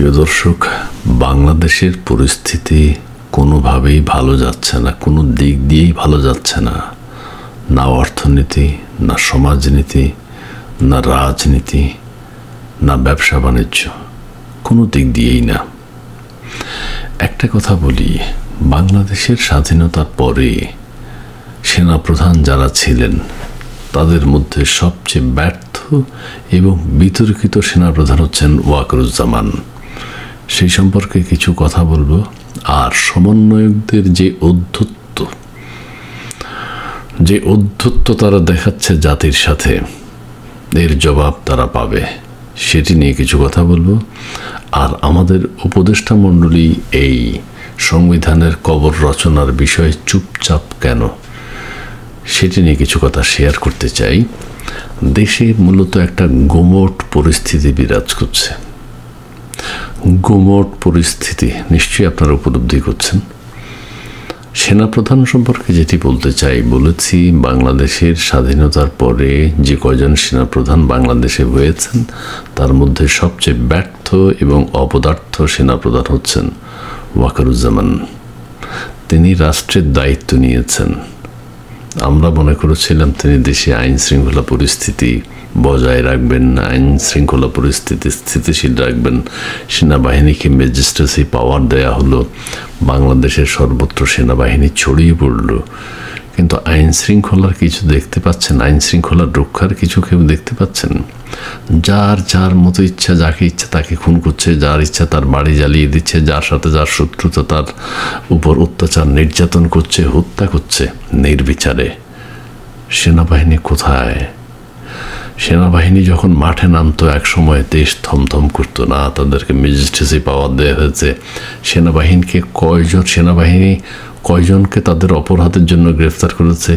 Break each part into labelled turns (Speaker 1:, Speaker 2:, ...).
Speaker 1: প্রিয় দর্শক, বাংলাদেশের পরিস্থিতি কোনোভাবেই ভালো যাচ্ছে না, কোনো দিক দিয়েই ভালো যাচ্ছে না। না অর্থনীতি, না সমাজনীতি, না রাজনীতি, না ব্যবসা বাণিজ্য, কোনো দিক দিয়েই না। একটা কথা বলি, বাংলাদেশের স্বাধীনতার পরে সেনাপ্রধান যারা ছিলেন তাদের মধ্যে সবচেয়ে ব্যর্থ এবং বিতর্কিত সেনাপ্রধান হচ্ছেন ওয়াকারুজ্জামান। সেই সম্পর্কে কিছু কথা বলবো। আর সমন্বয়কদের যে অধ্যত্ব তারা দেখাচ্ছে জাতির সাথে, এর জবাব তারা পাবে, সেটি নিয়ে কিছু কথা বলবো। আর আমাদের উপদেষ্টা মণ্ডলী এই সংবিধানের কবর রচনার বিষয়ে চুপচাপ কেন, সেটি নিয়ে কিছু কথা শেয়ার করতে চাই। দেশে মূলত একটা গুমোট পরিস্থিতি বিরাজ করছে। গুমোট পরিস্থিতি নিশ্চয়ই আপনারা উপলব্ধি করছেন। সেনাপ্রধান সম্পর্কে যেটি বলতে চাই, বলেছি বাংলাদেশের স্বাধীনতার পরে যে কয়জন সেনাপ্রধান বাংলাদেশে হয়েছেন তার মধ্যে সবচেয়ে ব্যর্থ এবং অপদার্থ সেনাপ্রধান হচ্ছেন ওয়াকারুজ্জামান। তিনি রাষ্ট্রের দায়িত্ব নিয়েছেন। আমরা মনে করেছিলাম তিনি দেশে আইন শৃঙ্খলা পরিস্থিতি বজায় রাখবেন, আইন শৃঙ্খলা পরিস্থিতি স্থিতিশীল রাখবেন। সেনাবাহিনীকে ম্যাজিস্ট্রেসি পাওয়ার দেয়া হলো, বাংলাদেশের সর্বত্র সেনাবাহিনী ছড়িয়ে পড়ল, কিন্তু আইন শৃঙ্খলার কিছু দেখতে পাচ্ছেন? আইন শৃঙ্খলার রক্ষার কিছু কেউ দেখতে পাচ্ছেন? যার মতো ইচ্ছা, যাকে ইচ্ছা তাকে খুন করছে, যার ইচ্ছা তার বাড়ি জ্বালিয়ে দিচ্ছে, যার সাথে যার শত্রুতা তার উপর অত্যাচার নির্যাতন করছে, হত্যা করছে নির্বিচারে। সেনাবাহিনী কোথায়? সেনাবাহিনী যখন মাঠে নামতো এক সময় দেশ থমথম করতো না, তাদেরকে ম্যাজিস্ট্রেসি পাওয়ার দেওয়া হয়েছে। সেনাবাহিনী কয়জনকে তাদের অপরাধের জন্য গ্রেফতার করেছে?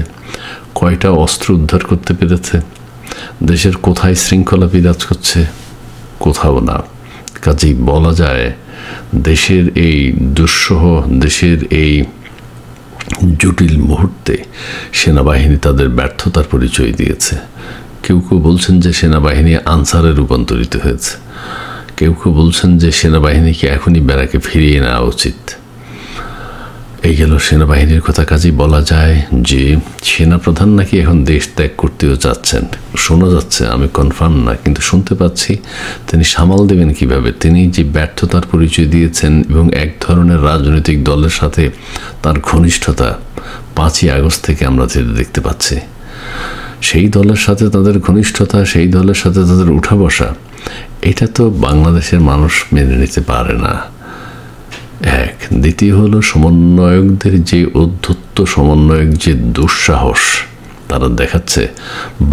Speaker 1: কয়টা অস্ত্র উদ্ধার করতে পেরেছে? দেশের কোথায় শৃঙ্খলা বিরাজ করছে? কোথাও না। কাজেই বলা যায় দেশের এই দুঃসহ, দেশের এই জটিল মুহূর্তে সেনাবাহিনী তাদের ব্যর্থতার পরিচয় দিয়েছে। কেউ কেউ বলছেন যে সেনাবাহিনী আনসারে রূপান্তরিত হয়েছে, কেউ কেউ বলছেন যে সেনাবাহিনীকে এখনই ব্যারাকে ফিরিয়ে নেওয়া উচিত। এই গেল সেনাবাহিনীর কথা। কাজেই বলা যায় যে সেনাপ্রধান নাকি এখন দেশ ত্যাগ করতেও চাচ্ছেন, শোনা যাচ্ছে, আমি কনফার্ম না, কিন্তু শুনতে পাচ্ছি। তিনি সামাল দেবেন কিভাবে? তিনি যে ব্যর্থতার পরিচয় দিয়েছেন এবং এক ধরনের রাজনৈতিক দলের সাথে তার ঘনিষ্ঠতা 5ই আগস্ট থেকে আমরা দেখতে পাচ্ছি। সেই দলের সাথে তাদের ঘনিষ্ঠতা, সেই দলের সাথে তাদের উঠা বসা, এটা তো বাংলাদেশের মানুষ মেনে নিতে পারে না। এক। দ্বিতীয় হলো সমন্বয়কদের যে অধ্যত্ব, সমন্বয়ক যে দুঃসাহস তারা দেখাচ্ছে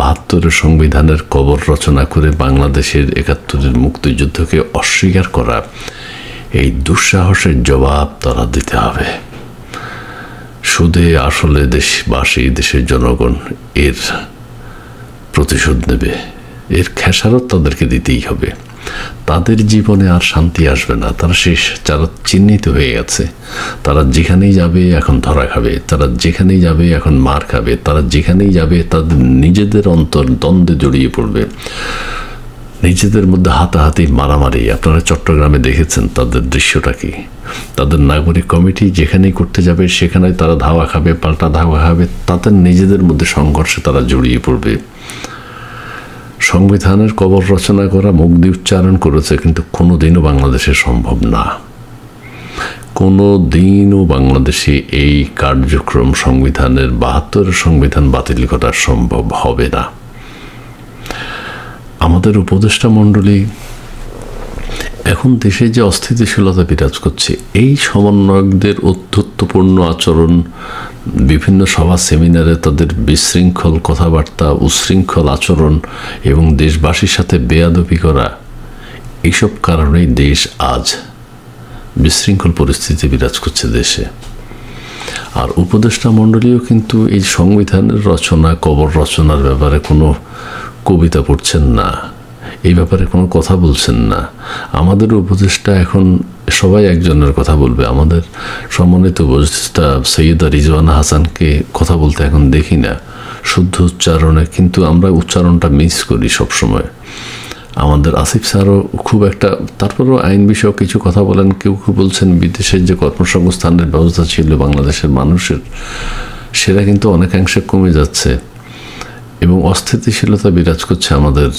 Speaker 1: 72-এর সংবিধানের কবর রচনা করে বাংলাদেশের 71-এর মুক্তিযুদ্ধকে অস্বীকার করা, এই দুঃসাহসের জবাব তারা দিতে হবে। সুদে আসলে দেশবাসী, দেশের জনগণ এর প্রতিশোধ নেবে, এর খেসারত তাদেরকে দিতেই হবে। তাদের জীবনে আর শান্তি আসবে না, তারা শেষ, যারা চিহ্নিত হয়ে গেছে। তারা যেখানেই যাবে এখন ধরা খাবে, তারা যেখানেই যাবে এখন মার খাবে, তারা যেখানেই যাবে তাদের নিজেদের অন্তর দ্বন্দ্বে জড়িয়ে পড়বে, নিজেদের মধ্যে হাতাহাতি, মারামারি। আপনারা চট্টগ্রামে দেখেছেন তাদের দৃশ্যটা কি। তাদের নাগরিক কমিটি যেখানেই করতে যাবে সেখানে তারা ধাওয়া খাবে, পাল্টা ধাওয়া খাবে, তাদের নিজেদের মধ্যে সংঘর্ষে তারা জড়িয়ে পড়বে। সংবিধানের কবর রচনা করা, মুখ দিয়ে উচ্চারণ করেছে, কিন্তু কোনোদিনও বাংলাদেশে সম্ভব না। কোনোদিনও বাংলাদেশে এই কার্যক্রম, সংবিধানের 72-এর সংবিধান বাতিল করা সম্ভব হবে না। আমাদের উপদেষ্টা মণ্ডলী এখন দেশে যে অস্থিতিশীলতা বিরাজ করছে, এই সমন্বয়কদের অধ্যত্বপূর্ণ আচরণ, বিভিন্ন সভা সেমিনারে তাদের বিশৃঙ্খল কথাবার্তা, উশৃঙ্খল আচরণ এবং দেশবাসীর সাথে বেয়াদবি করা, এইসব কারণেই দেশ আজ বিশৃঙ্খল পরিস্থিতি বিরাজ করছে দেশে। আর উপদেষ্টা মণ্ডলীও কিন্তু এই সংবিধানের রচনা, কবর রচনার ব্যাপারে কোনো কবিতা পড়ছেন না, এই ব্যাপারে কোনো কথা বলছেন না। আমাদের উপদেষ্টা এখন সবাই একজনের কথা বলবে। আমাদের সম্মানিত উপদেষ্টা সৈয়দা রিজওয়ানা হাসানকে কথা বলতে এখন দেখি না শুদ্ধ উচ্চারণে, কিন্তু আমরা উচ্চারণটা মিস করি সবসময়। আমাদের আসিফ স্যারও খুব একটা, তারপরেও আইন বিষয়ক কিছু কথা বলেন। কেউ কেউ বলছেন বিদেশের যে কর্মসংস্থানের ব্যবস্থা ছিল বাংলাদেশের মানুষের, সেটা কিন্তু অনেকাংশে কমে যাচ্ছে এবং অস্থিতিশীলতা বিরাজ করছে আমাদের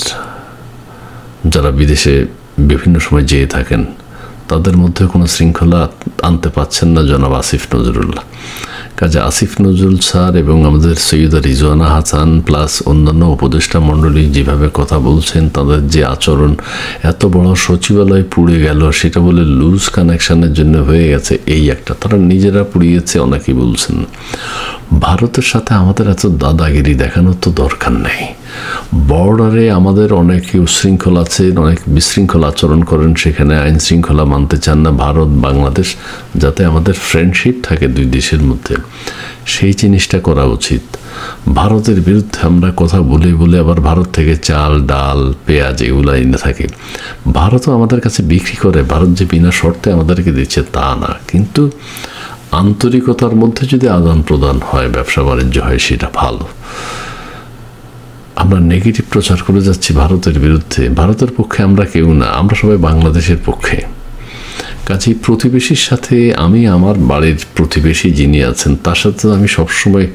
Speaker 1: যারা বিদেশে বিভিন্ন সময় যেয়ে থাকেন, তাদের মধ্যে কোনো শৃঙ্খলা আনতে পারছেন না জনাব আসিফ নজরুল। কাজে আসিফ নজরুল স্যার এবং আমাদের সৈয়দা রিজওয়ানা হাসান প্লাস অন্যান্য উপদেষ্টা মণ্ডলী যেভাবে কথা বলছেন, তাদের যে আচরণ, এত বড় সচিবালয় পুড়ে গেল সেটা বলে লুজ কানেকশনের জন্য হয়ে গেছে, এই একটা। তারা নিজেরা পুড়িয়েছে অনেকেই বলছেন। ভারতের সাথে আমাদের এত দাদাগিরি দেখানোর তো দরকার নেই। বর্ডারে আমাদের অনেকে উশৃঙ্খল আছেন, অনেক বিশৃঙ্খল আচরণ করেন, সেখানে আইন শৃঙ্খলা মানতে চান না। ভারত বাংলাদেশ যাতে আমাদের ফ্রেন্ডশিপ থাকে দুই দেশের মধ্যে, সেই জিনিসটা করা উচিত। ভারতের বিরুদ্ধে আমরা কথা বলে বলে আবার ভারত থেকে চাল ডাল পেঁয়াজ এগুলো এনে থাকি। ভারতও আমাদের কাছে বিক্রি করে, ভারত যে বিনা শর্তে আমাদেরকে দিচ্ছে তা না, কিন্তু আন্তরিকতার মধ্যে যদি আদান প্রদান হয়, ব্যবসা বাণিজ্য হয়, সেটা ভালো। আমরা নেগেটিভ প্রচার করে যাচ্ছি ভারতের বিরুদ্ধে। ভারতের পক্ষে আমরা কেউ না, আমরা সবাই বাংলাদেশের পক্ষে। কাজেই প্রতিবেশীর সাথে, আমি আমার বাড়ির প্রতিবেশী যিনি আছেন তার সাথে আমি সবসময়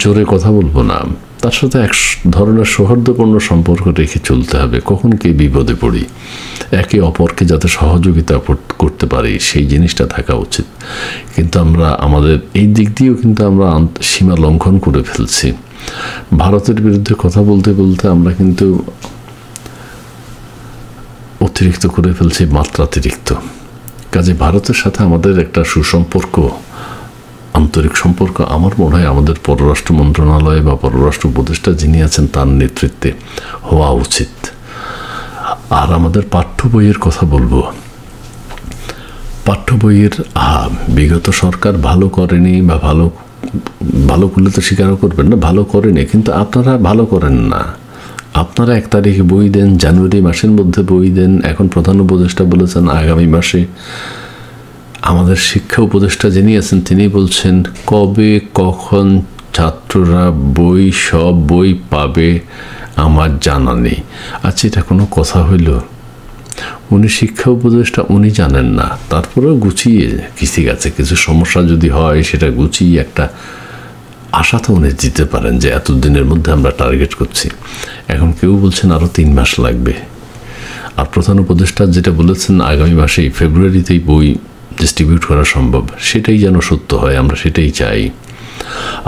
Speaker 1: জোরে কথা বলবো না, তার সাথে এক ধরনের সৌহার্দ্যপূর্ণ সম্পর্ক রেখে চলতে হবে। কখন কে বিপদে পড়ি, একে অপরকে যাতে সহযোগিতা করতে পারি, সেই জিনিসটা থাকা উচিত। কিন্তু আমরা আমাদের এই দিক দিয়েও কিন্তু আমরা সীমা লঙ্ঘন করে ফেলছি। ভারতের বিরুদ্ধে কথা বলতে বলতে আমরা কিন্তু অতিরিক্ত করে ফেলছি, মাত্রাতিরিক্ত। কাজে ভারতের সাথে আমাদের একটা সুসম্পর্ক, আন্তরিক সম্পর্ক আমার মনে হয় আমাদের পররাষ্ট্র মন্ত্রণালয় বা পররাষ্ট্র উপদেষ্টা যিনি আছেন তার নেতৃত্বে হওয়া উচিত। আর আমাদের পাঠ্য বইয়ের কথা বলবো। পাঠ্য বইয়ের বিগত সরকার ভালো করেনি, বা ভালো করলে তো স্বীকারও করবেন না, ভালো করেনি, কিন্তু আপনারা ভালো করেন না। আপনারা 1 তারিখে বই দেন, জানুয়ারি মাসের মধ্যে বই দেন। এখন প্রধান উপদেষ্টা বলেছেন আগামী মাসে। আমাদের শিক্ষা উপদেষ্টা যিনি আছেন তিনি বলছেন কবে কখন ছাত্ররা সব বই পাবে আমার জানা নেই। আচ্ছা, এটা কোনো কথা হইল? উনি শিক্ষা উপদেষ্টা, উনি জানেন না, তারপরেও গুছিয়ে কিছু সমস্যা যদি হয় সেটা গুছিয়ে একটা আশা তো উনি দিতে পারেন যে এতদিনের মধ্যে আমরা টার্গেট করছি। এখন কেউ বলছেন আরও 3 মাস লাগবে। আর প্রধান উপদেষ্টা যেটা বলেছেন আগামী মাসেই ফেব্রুয়ারিতেই বই ডিস্ট্রিবিউট করা সম্ভব, সেটাই যেন সত্য হয়, আমরা সেটাই চাই।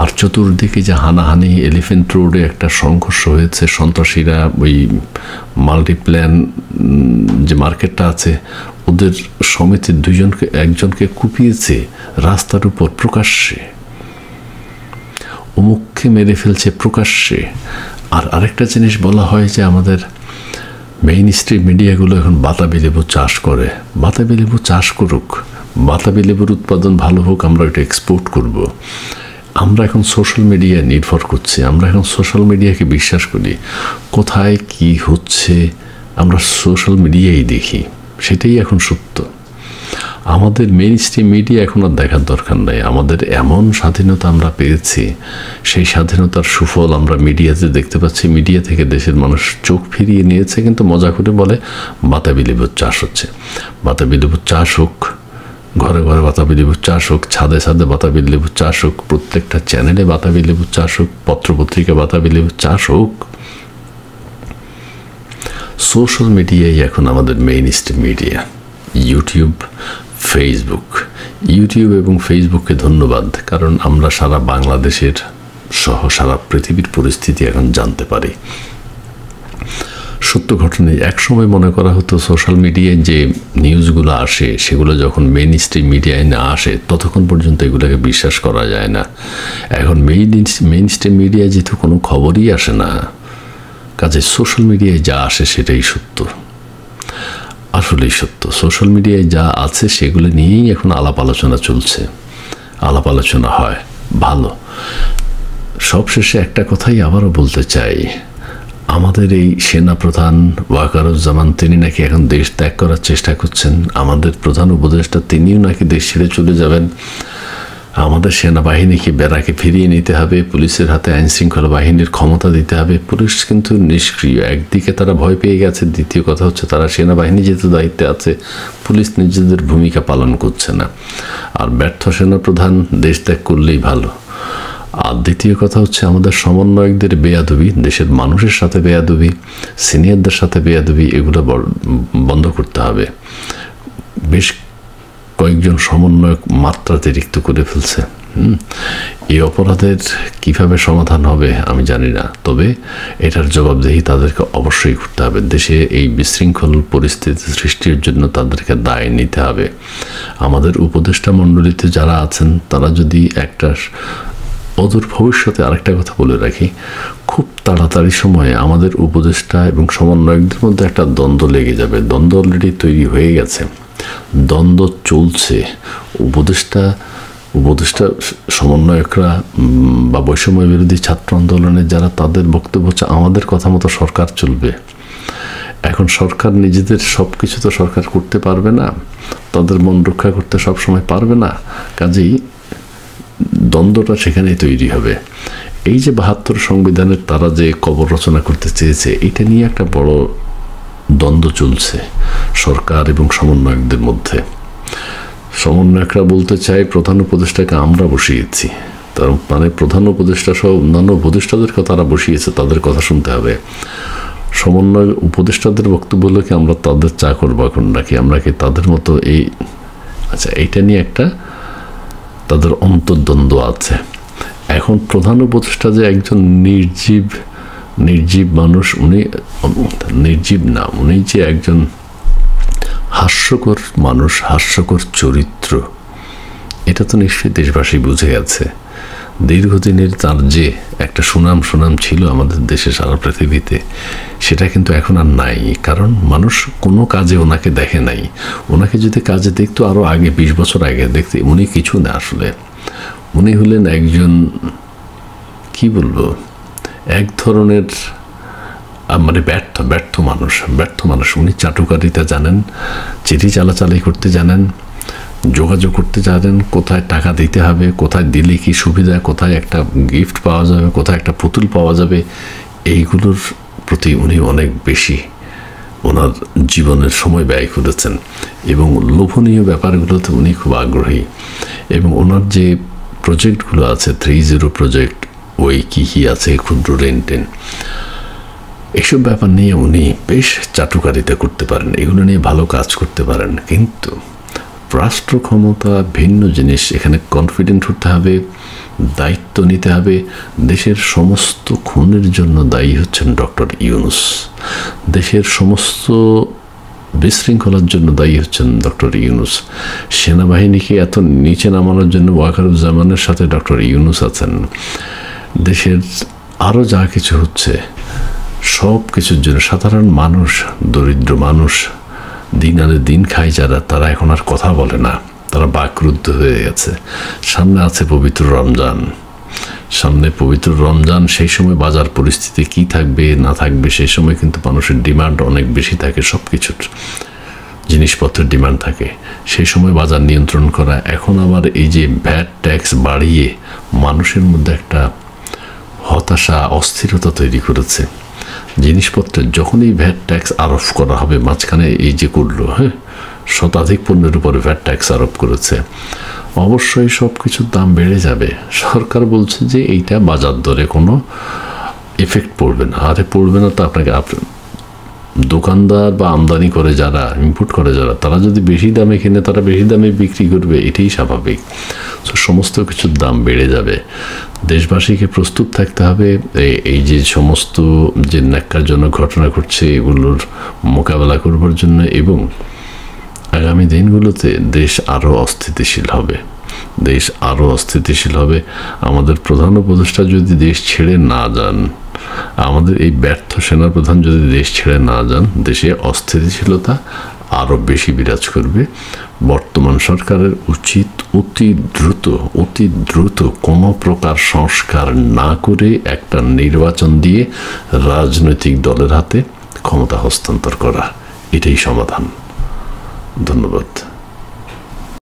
Speaker 1: আর চতুর্দিকে যে হানাহানি, এলিফ্যান্ট রোডে একটা সংঘর্ষ হয়েছে, সন্ত্রাসীরা ওই মাল্টিপ্ল্যান যে মার্কেটটা আছে ওদের সমিতির একজনকে কুপিয়েছে রাস্তার উপর প্রকাশ্যে, অমুককে মেরে ফেলছে প্রকাশ্যে। আর আরেকটা জিনিস বলা হয় যে আমাদের মেইন স্ট্রিম মিডিয়াগুলো এখন বাতাবি লেবু চাষ করে। বাতাবি লেবু চাষ করুক, বাতাবি লেবুর উৎপাদন ভালো হোক, আমরা এটা এক্সপোর্ট করব। আমরা এখন সোশ্যাল মিডিয়ায় নির্ভর করছি, আমরা এখন সোশ্যাল মিডিয়াকে বিশ্বাস করি। কোথায় কি হচ্ছে আমরা সোশ্যাল মিডিয়ায় দেখি, সেটাই এখন সত্য। আমাদের মেইন স্ট্রিম মিডিয়া এখন আর দেখার দরকার নাই। আমাদের এমন স্বাধীনতা আমরা পেয়েছি, সেই স্বাধীনতার সুফল আমরা মিডিয়াতে দেখতে পাচ্ছি। মিডিয়া থেকে দেশের মানুষ চোখ ফিরিয়ে নিয়েছে, কিন্তু মজা করে বলে বাতাবি লেবুর চাষ হচ্ছে। বাতাবি লেবুর চাষ হোক, ঘরে ঘরে বাতাবি লেবুর চাষ হোক, ছাদে ছাদে বাতাবি লেবুর চাষ হোক, প্রত্যেকটা চ্যানেলে বাতাবি লেবুর চাষ হোক, পত্রপত্রিকা বাতাবি লেবুর চাষ হোক। সোশ্যাল মিডিয়াই এখন আমাদের মেইন স্ট্রিম মিডিয়া। ইউটিউব এবং ফেসবুককে ধন্যবাদ, কারণ আমরা সারা বাংলাদেশের সহ সারা পৃথিবীর পরিস্থিতি এখন জানতে পারি। সত্য ঘটনায় একসময় মনে করা হতো সোশ্যাল মিডিয়ায় যে নিউজগুলো আসে সেগুলো যখন মেইন স্ট্রিম মিডিয়ায় না আসে ততক্ষণ পর্যন্ত এগুলোকে বিশ্বাস করা যায় না। এখন মেইন স্ট্রিম মিডিয়ায় যেহেতু কোনো খবরই আসে না, কাজে সোশ্যাল মিডিয়ায় যা আসে সেটাই সত্য, আসলেই সত্য। সোশ্যাল মিডিয়ায় যা আছে সেগুলো নিয়েই এখন আলাপ আলোচনা চলছে, আলাপ আলোচনা হয়, ভালো। সবশেষে একটা কথাই আবারও বলতে চাই, আমাদের এই সেনাপ্রধান ওয়াকারুজ্জামান তিনি নাকি এখন দেশ ত্যাগ করার চেষ্টা করছেন। আমাদের প্রধান উপদেষ্টা তিনিও নাকি দেশ ছেড়ে চলে যাবেন। আমাদের সেনাবাহিনীকে বেড়াকে ফিরিয়ে নিতে হবে, পুলিশের হাতে আইন শৃঙ্খলা বাহিনীর ক্ষমতা দিতে হবে। পুলিশ কিন্তু নিষ্ক্রিয়, একদিকে তারা ভয় পেয়ে গেছে, দ্বিতীয় কথা হচ্ছে তারা সেনাবাহিনী যেহেতু দায়িত্বে আছে, পুলিশ নিজেদের ভূমিকা পালন করছে না। আর ব্যর্থ সেনাপ্রধান দেশ ত্যাগ করলেই ভালো। আর দ্বিতীয় কথা হচ্ছে আমাদের সমন্বয়কদের বেয়াদবি, দেশের মানুষের সাথে বেয়াদবি, সিনিয়রদের সাথে বেয়াদবি, এগুলো বন্ধ করতে হবে। বেশ কয়েকজন সমন্বয়ক মাত্রাতিরিক্ত করে ফেলছে। এই অপরাধের কিভাবে সমাধান হবে আমি জানি না, তবে এটার জবাবদিহি তাদেরকে অবশ্যই করতে হবে। দেশে এই বিশৃঙ্খল পরিস্থিতি সৃষ্টির জন্য তাদেরকে দায় নিতে হবে। আমাদের উপদেষ্টা মণ্ডলীতে যারা আছেন তারা যদি একটা অদূর ভবিষ্যতে, আরেকটা কথা বলে রাখি, খুব তাড়াতাড়ি সময়ে আমাদের উপদেষ্টা এবং সমন্বয়কদের মধ্যে একটা দ্বন্দ্ব লেগে যাবে। দ্বন্দ্ব অলরেডি তৈরি হয়ে গেছে, দ্বন্দ্ব চলছে। উপদেষ্টা সমন্বয়করা বা বৈষম্য বিরোধী ছাত্র আন্দোলনের যারা, তাদের বক্তব্য হচ্ছে আমাদের কথা মতো সরকার চলবে। এখন সরকার নিজেদের সব কিছু তো সরকার করতে পারবে না, তাদের মন রক্ষা করতে সব সময় পারবে না, কাজেই দ্বন্দ্বটা সেখানেই তৈরি হবে। এই যে ৭২ সংবিধানের তারা যে কবর রচনা করতে চেয়েছে, এটা নিয়ে একটা বড় দ্বন্দ্ব চলছে সরকার এবং সমন্বয়কদের মধ্যে। সমন্বয়করা বলতে চায় প্রধান উপদেষ্টাকে আমরা বসিয়েছি, তার মানে প্রধান উপদেষ্টা সহ অন্যান্য উপদেষ্টাদেরকে তারা বসিয়েছে, তাদের কথা শুনতে হবে। সমন্বয় উপদেষ্টাদের বক্তব্য হলো কি আমরা তাদের চাকর বাকর নাকি, আমরা কি তাদের মতো এই, আচ্ছা এইটা নিয়ে একটা তাদের অন্তর্দ্বন্দ্ব আছে। এখন প্রধান উপদেষ্টা যে একজন নির্জীব মানুষ, উনি নির্জীব না, উনি যে একজন হাস্যকর মানুষ, হাস্যকর চরিত্র, এটা তো নিশ্চয়ই দেশবাসী বুঝে গেছে। দীর্ঘদিনের তার যে একটা সুনাম ছিল আমাদের দেশে, সারা পৃথিবীতে, সেটা কিন্তু এখন আর নাই। কারণ মানুষ কোনো কাজে ওনাকে দেখে নাই। ওনাকে যদি কাজে দেখতো আরও আগে, 20 বছর আগে দেখতে, উনি কিছু না। আসলে উনি হলেন একজন, কি বলবো, এক ধরনের মানে ব্যর্থ মানুষ। উনি চাটুকারিতা জানেন, চিঠি চালাচালি করতে জানেন, যোগাযোগ করতে জানেন, কোথায় টাকা দিতে হবে, কোথায় দিলে কি সুবিধা, কোথায় একটা গিফট পাওয়া যাবে, কোথায় একটা পুতুল পাওয়া যাবে, এইগুলোর প্রতি উনি অনেক বেশি ওনার জীবনের সময় ব্যয় করেছেন এবং লোভনীয় ব্যাপারগুলোতে উনি খুব আগ্রহী। এবং ওনার যে প্রজেক্টগুলো আছে, 3-0 প্রজেক্ট, ওই কী আছে, ক্ষুদ্র রেন্টেন, এইসব ব্যাপার নিয়ে উনি বেশ চাটুকারিতা করতে পারেন, এগুলো নিয়ে ভালো কাজ করতে পারেন। কিন্তু রাষ্ট্র ক্ষমতা ভিন্ন জিনিস, এখানে কনফিডেন্ট হতে হবে, দায়িত্ব নিতে হবে। দেশের সমস্ত খুনের জন্য দায়ী হচ্ছেন ডক্টর ইউনূস, দেশের সমস্ত বিশৃঙ্খলার জন্য দায়ী হচ্ছেন ডক্টর ইউনূস। সেনাবাহিনীকে এত নিচে নামানোর জন্য ওয়াকারুজ্জামানের সাথে ডক্টর ইউনূস আছেন। দেশের আরও যা কিছু হচ্ছে সব কিছুর জন্য সাধারণ মানুষ, দরিদ্র মানুষ, দিন আনে দিন খায় যারা, তারা এখন আর কথা বলে না, তারা বাকরুদ্ধ হয়ে গেছে। সামনে আছে পবিত্র রমজান, সেই সময় বাজার পরিস্থিতি কি থাকবে না থাকবে, সেই সময় কিন্তু মানুষের ডিমান্ড অনেক বেশি থাকে, সব কিছুর জিনিসপত্রের ডিমান্ড থাকে, সেই সময় বাজার নিয়ন্ত্রণ করা। এখন আবার এই যে ভ্যাট ট্যাক্স বাড়িয়ে মানুষের মধ্যে একটা হতাশা, অস্থিরতা তৈরি করেছে। জিনিসপত্রের যখনই ভ্যাট ট্যাক্স আরোপ করা হবে, মাঝখানে এই যে করলো, শতাধিক পণ্যের উপরে ভ্যাট ট্যাক্স আরোপ করেছে, অবশ্যই সব কিছুর দাম বেড়ে যাবে। সরকার বলছে যে এইটা বাজার দরে কোনো এফেক্ট পড়বে না। আরে পড়বে না তো আপনাকে, দোকানদার বা আমদানি করে যারা, ইম্পোর্ট করে যারা, তারা যদি বেশি দামে কিনে তারা বেশি দামে বিক্রি করবে, এটাই স্বাভাবিক। তো সমস্ত কিছুর দাম বেড়ে যাবে। দেশবাসীকে প্রস্তুত থাকতে হবে এই যে সমস্ত যে ন্যাক্কারজনক ঘটনা ঘটছে এগুলোর মোকাবেলা করবার জন্য, এবং আগামী দিনগুলোতে দেশ আরও অস্থিতিশীল হবে। আমাদের প্রধান উপদেষ্টা যদি দেশ ছেড়ে না যান, আমাদের এই ব্যর্থ সেনাপ্রধান যদি দেশ ছেড়ে না যান, দেশে অস্থিতিশীলতা আরও বেশি বিরাজ করবে। বর্তমান সরকারের উচিত অতি দ্রুত কোনো প্রকার সংস্কার না করে একটা নির্বাচন দিয়ে রাজনৈতিক দলের হাতে ক্ষমতা হস্তান্তর করা, এটাই সমাধান। ধন্যবাদ।